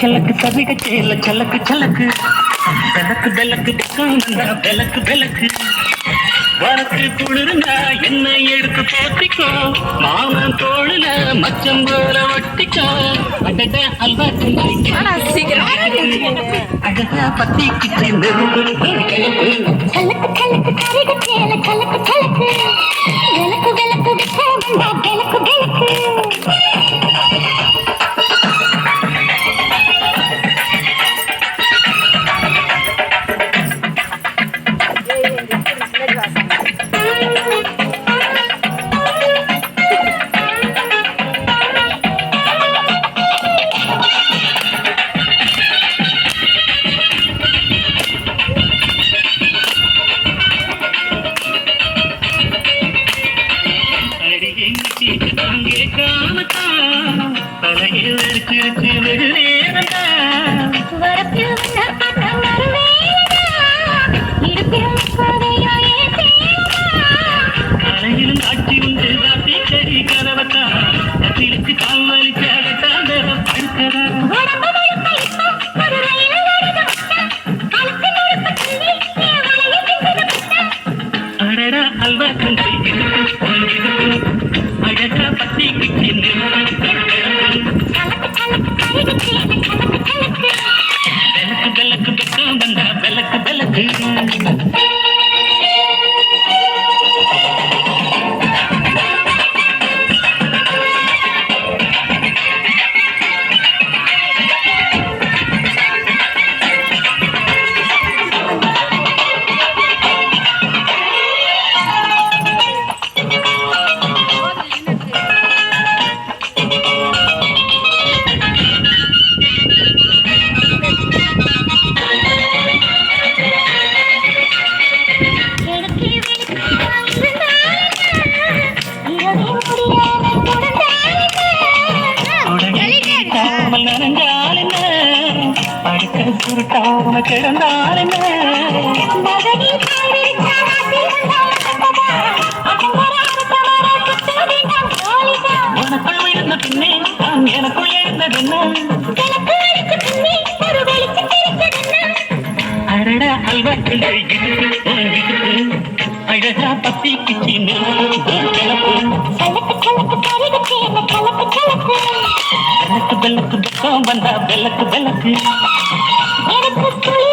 छलक सभी का चेल छलक छलक बेलक बेलक दिखाना बेलक बेलक வழக்கு குளிர்ந்தா என்னை எடுத்து போத்திக்கோ மாமன் தோளுல மச்சம் போல ஒட்டிக்கோ அடட அல்வா அழகா பத்திக்கிச்சு छलक छलक सारी का चेल छलक छलक बेलक बेलक दिखाना बेलक बेलक அங்கே காமத்தா தலையில் வெடிச்சிருச்சு வெகு நேரந்தா வரப்பில் தலையிலும் காட்சி உண்டு காட்டி கறி கதவத்தா கத்திலுக்கு கால் வலிச்சு அகத்தான் படுக்கதா அடடா அல்வா கஞ்சி அழகா பத்திக்கிச்சு பெலக்கு பெலக்கு பக்கம் வந்தா பெலக்கு பெலக்கு சுருட்டாம கிடந்தாலும் உனக்குள் விழுந்த பின்னே எனக்குள் எழுந்ததென்ன அடட அல்வா அழகா பத்திக்கிச்சு பெலக்கு பெலக்கு பக்கம் வந்தா பெலக்கு பெலக்கு எனக்கு